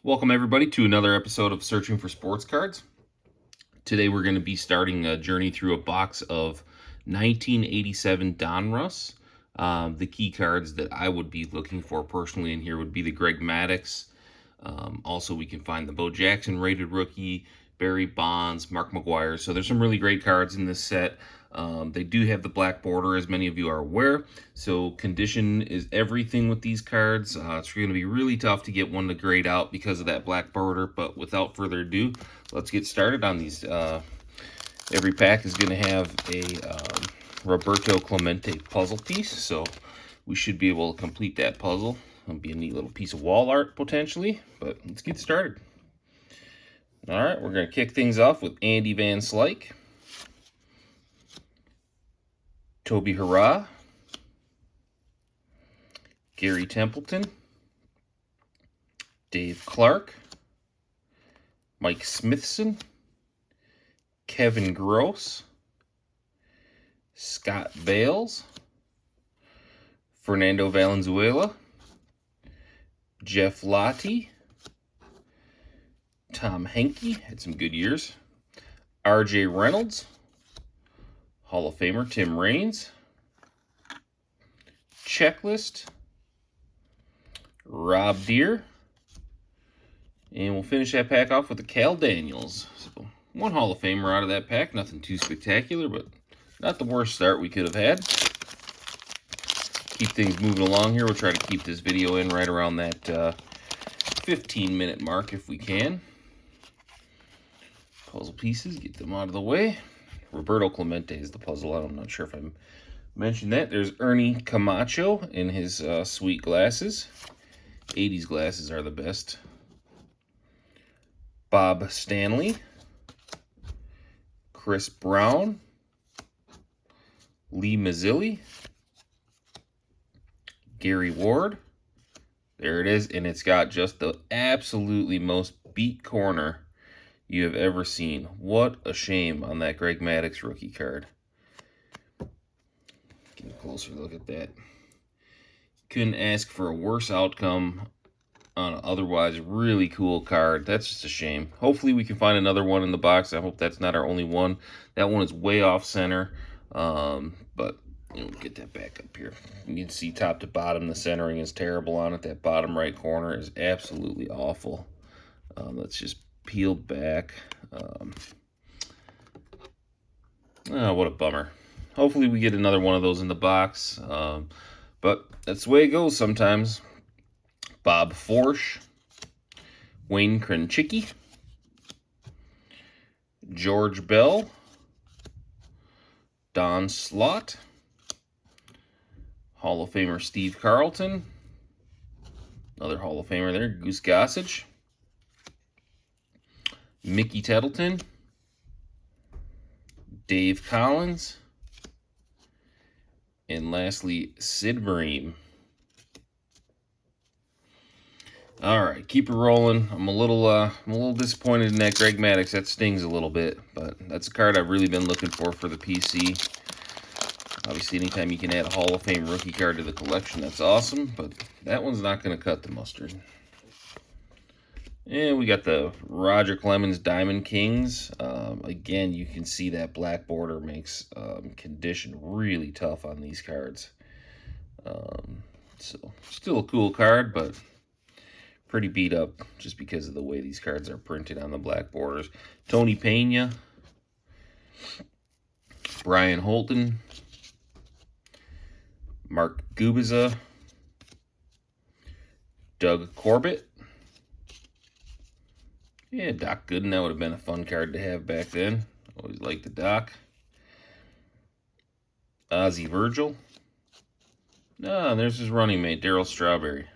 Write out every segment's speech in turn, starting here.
Welcome everybody to another episode of Searching for Sports Cards. Today we're going to be starting a journey through a box of 1987 Donruss. The key cards that I would be looking for personally in here would be the Greg Maddux. Also, we can find the Bo Jackson rated rookie, Barry Bonds, Mark McGwire. So there's some really great cards in this set. They do have the black border, as many of you are aware. So condition is everything with these cards. It's going to be really tough to get one to grade out because of that black border. But without further ado, let's get started on these. Every pack is going to have a Roberto Clemente puzzle piece. So we should be able to complete that puzzle. It'll be a neat little piece of wall art potentially. But let's get started. All right, we're going to kick things off with Andy Van Slyke, Toby Harrah, Gary Templeton, Dave Clark, Mike Smithson, Kevin Gross, Scott Bales, Fernando Valenzuela, Jeff Lottie, Tom Henke, had some good years, R.J. Reynolds, Hall of Famer Tim Raines, Checklist, Rob Deere, and we'll finish that pack off with a Cal Daniels. So one Hall of Famer out of that pack, nothing too spectacular, but not the worst start we could have had. Keep things moving along here. We'll try to keep this video in right around that 15-minute mark if we can. Puzzle pieces, get them out of the way. Roberto Clemente is the puzzle. I'm not sure if I mentioned that. There's Ernie Camacho in his sweet glasses. 80s glasses are the best. Bob Stanley. Chris Brown. Lee Mazzilli. Gary Ward. There it is, and it's got just the absolutely most beat corner you have ever seen. What a shame on that Greg Maddux rookie card. Get a closer look at that. Couldn't ask for a worse outcome on an otherwise really cool card. That's just a shame. Hopefully we can find another one in the box. I hope that's not our only one. That one is way off center, but get that back up here. You can see top to bottom the centering is terrible on it. That bottom right corner is absolutely awful. Let's just peel back. What a bummer. Hopefully we get another one of those in the box, but that's the way it goes sometimes. Bob Forsch, Wayne Krenchicki, George Bell, Don Slott, Hall of Famer Steve Carlton, another Hall of Famer there, Goose Gossage, Mickey Tettleton, Dave Collins, and lastly, Sid Bream. All right, keep it rolling. I'm a little disappointed in that Greg Maddux. That stings a little bit, but that's a card I've really been looking for the PC. Obviously, anytime you can add a Hall of Fame rookie card to the collection, that's awesome, but that one's not going to cut the mustard. And we got the Roger Clemens Diamond Kings. Again, you can see that black border makes condition really tough on these cards. So, still a cool card, but pretty beat up just because of the way these cards are printed on the black borders. Tony Pena, Brian Holton, Mark Gubiza, Doug Corbett. Yeah, Doc Gooden, that would have been a fun card to have back then. Always liked the Doc. Ozzie Virgil. There's his running mate, Darryl Strawberry.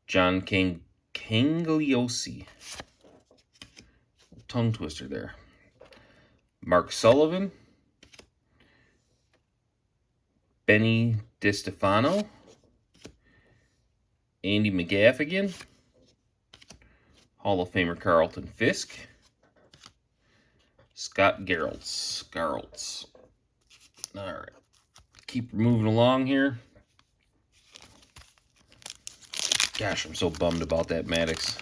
John Cangliosi. Tongue twister there. Mark Sullivan. Benny DiStefano. Andy McGaffigan. Hall of Famer Carlton Fisk. Scott Garrelts. All right. Keep moving along here. Gosh, I'm so bummed about that Maddux.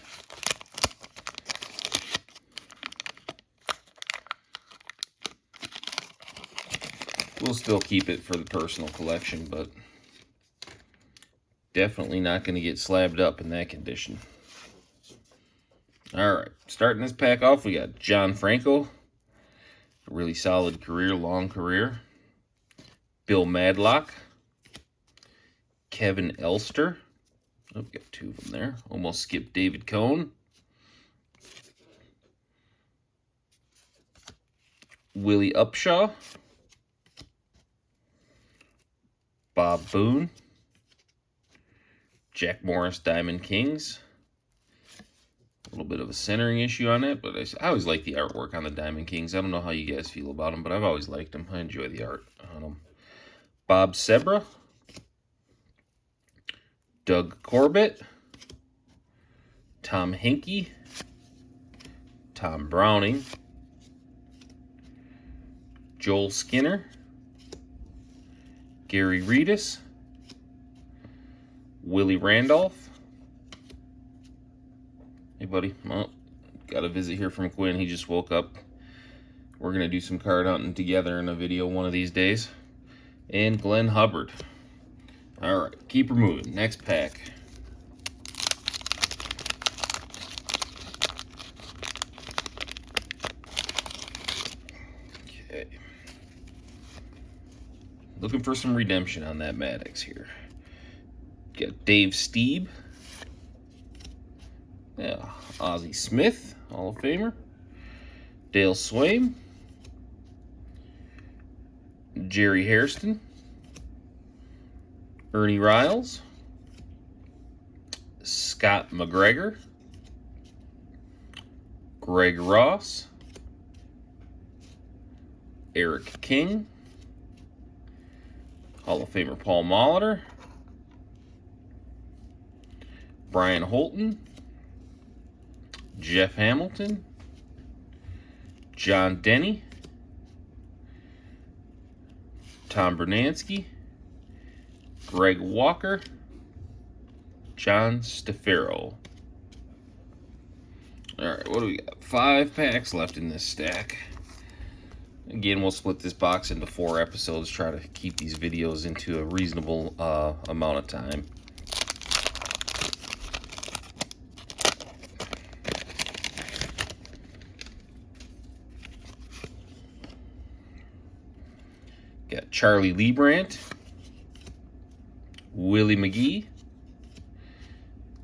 We'll still keep it for the personal collection, but definitely not going to get slabbed up in that condition. All right, starting this pack off, we got John Franco. A really solid career, long career. Bill Madlock. Kevin Elster. Oh, we got two of them there. Almost skipped David Cohn. Willie Upshaw. Bob Boone. Jack Morris Diamond Kings. A little bit of a centering issue on it, but I always like the artwork on the Diamond Kings. I don't know how you guys feel about them, but I've always liked them. I enjoy the art on them. Bob Sebra. Doug Corbett. Tom Hinkie. Tom Browning. Joel Skinner. Gary Reedus. Willie Randolph. Hey, buddy. Well, got a visit here from Quinn. He just woke up. We're going to do some card hunting together in a video one of these days. And Glenn Hubbard. All right, keep her moving. Next pack. Okay. Looking for some redemption on that Maddux here. Got Dave Steeb. Yeah, Ozzie Smith, Hall of Famer. Dale Swaim. Jerry Hairston. Ernie Riles. Scott McGregor. Greg Ross. Eric King. Hall of Famer Paul Molitor. Brian Holton. Jeff Hamilton. John Denny. Tom Bernansky. Greg Walker. John Stefero. Alright, what do we got? 5 packs left in this stack. Again, we'll split this box into 4 episodes, try to keep these videos into a reasonable amount of time. Got Charlie Liebrandt, Willie McGee,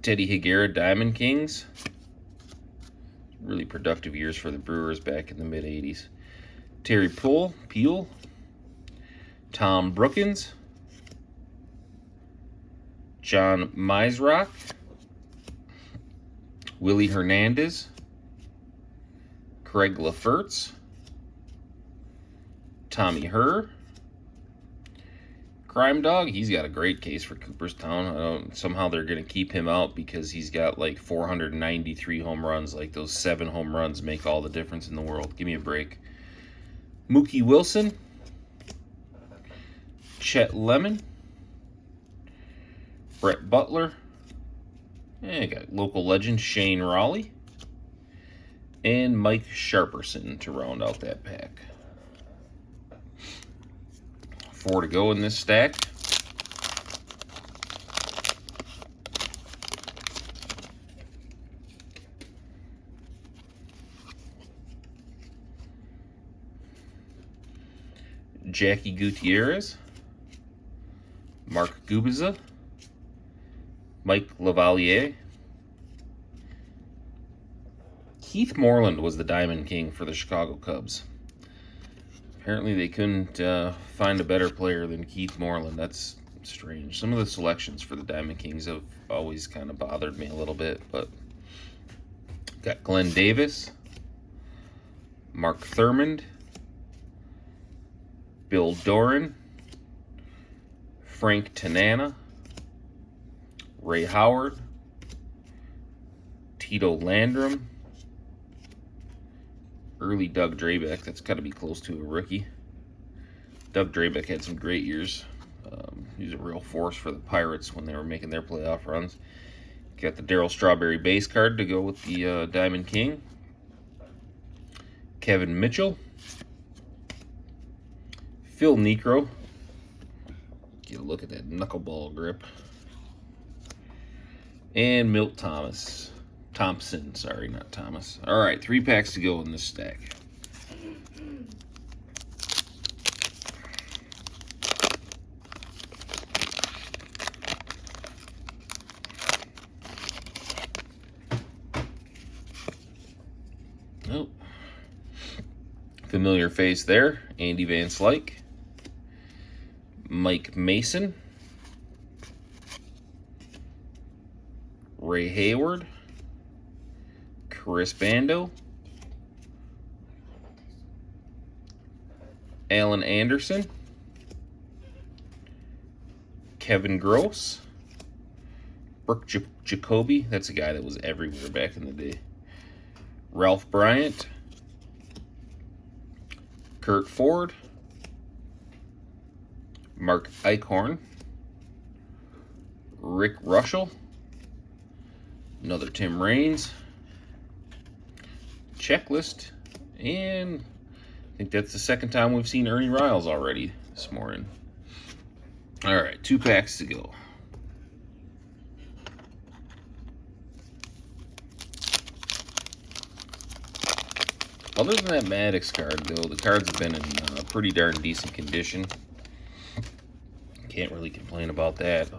Teddy Higuera Diamond Kings. Really productive years for the Brewers back in the mid-'80s. Terry Peel, Tom Brookins, John Mizrock, Willie Hernandez, Craig Lefferts, Tommy Herr, Crime Dog. He's got a great case for Cooperstown. Somehow they're going to keep him out because he's got like 493 home runs. Like those 7 home runs make all the difference in the world. Give me a break. Mookie Wilson, Chet Lemon, Brett Butler, and I got local legend Shane Raleigh, and Mike Sharperson to round out that pack. 4 to go in this stack. Jackie Gutierrez, Mark Gubiza, Mike Lavalier. Keith Moreland was the Diamond King for the Chicago Cubs. Apparently they couldn't find a better player than Keith Moreland. That's strange. Some of the selections for the Diamond Kings have always kind of bothered me a little bit, but got Glenn Davis, Mark Thurmond, Bill Doran, Frank Tanana, Ray Howard, Tito Landrum, early Doug Drabek. That's got to be close to a rookie. Doug Drabek had some great years. He was a real force for the Pirates when they were making their playoff runs. Got the Darryl Strawberry base card to go with the Diamond King. Kevin Mitchell. Phil Niekro. Get a look at that knuckleball grip. And Milt Thompson, sorry, not Thomas. All right, 3 packs to go in this stack. Oh, familiar face there, Andy Van Slyke. Mike Mason. Ray Hayward. Chris Bando. Alan Anderson. Kevin Gross. Brooke Jacoby. That's a guy that was everywhere back in the day. Ralph Bryant. Kurt Ford. Mark Eichhorn. Rick Russell. Another Tim Raines. Checklist. And I think that's the second time we've seen Ernie Riles already this morning. All right, 2 packs to go. Other than that Maddux card, though, the cards have been in pretty darn decent condition. Can't really complain about that.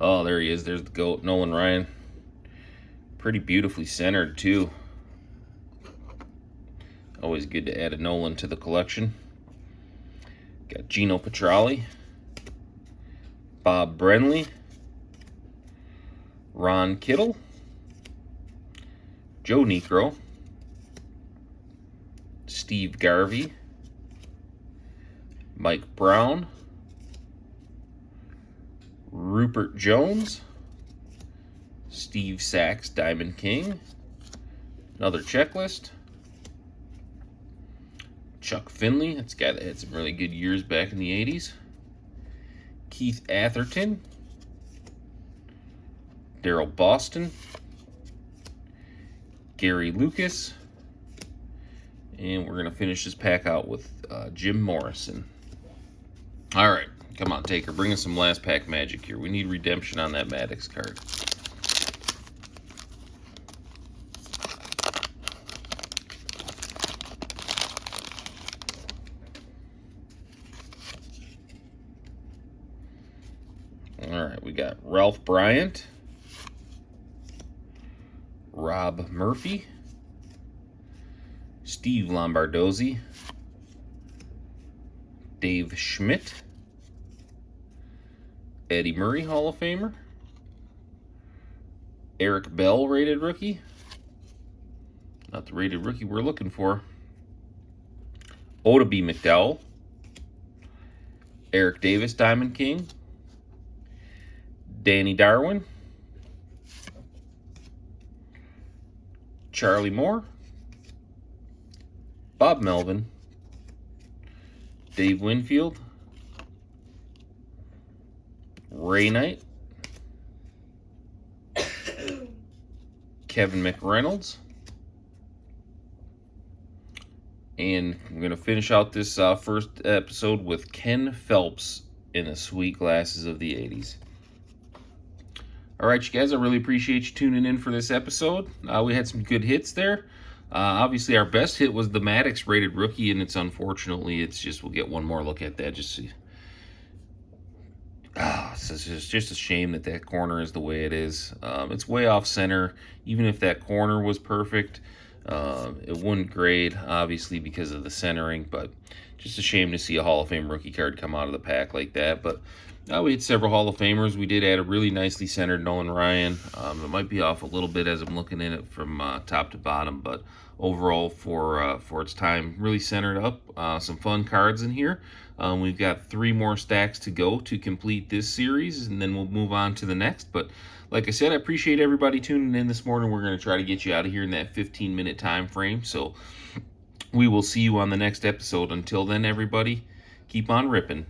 Oh, there he is. There's the GOAT, Nolan Ryan. Pretty beautifully centered, too. Always good to add a Nolan to the collection. Got Gino Petralli. Bob Brenly. Ron Kittle. Joe Niekro. Steve Garvey. Mike Brown. Rupert Jones. Steve Sachs, Diamond King. Another checklist. Chuck Finley. That's a guy that had some really good years back in the 80s. Keith Atherton. Daryl Boston. Gary Lucas. And we're going to finish this pack out with Jim Morrison. All right. Come on, Taker. Bring us some last pack magic here. We need redemption on that Maddux card. All right, we got Ralph Bryant, Rob Murphy, Steve Lombardozzi, Dave Schmidt, Eddie Murray, Hall of Famer, Eric Bell, rated rookie. Not the rated rookie we're looking for. Oda B. McDowell, Eric Davis, Diamond King, Danny Darwin, Charlie Moore, Bob Melvin, Dave Winfield, Ray Knight, Kevin McReynolds, and we're going to finish out this first episode with Ken Phelps in the sweet glasses of the 80s. All right, you guys, I really appreciate you tuning in for this episode. We had some good hits there. Obviously, our best hit was the Maddux rated rookie, and it's just, we'll get one more look at that. It's just a shame that corner is the way it is. It's way off center. Even if that corner was perfect, it wouldn't grade, obviously, because of the centering, but just a shame to see a Hall of Fame rookie card come out of the pack like that. But we had several Hall of Famers. We did add a really nicely centered Nolan Ryan. It might be off a little bit as I'm looking at it from top to bottom, but overall for its time, really centered up. Some fun cards in here. We've got 3 more stacks to go to complete this series, and then we'll move on to the next. But like I said, I appreciate everybody tuning in this morning. We're going to try to get you out of here in that 15-minute time frame. So we will see you on the next episode. Until then, everybody, keep on ripping.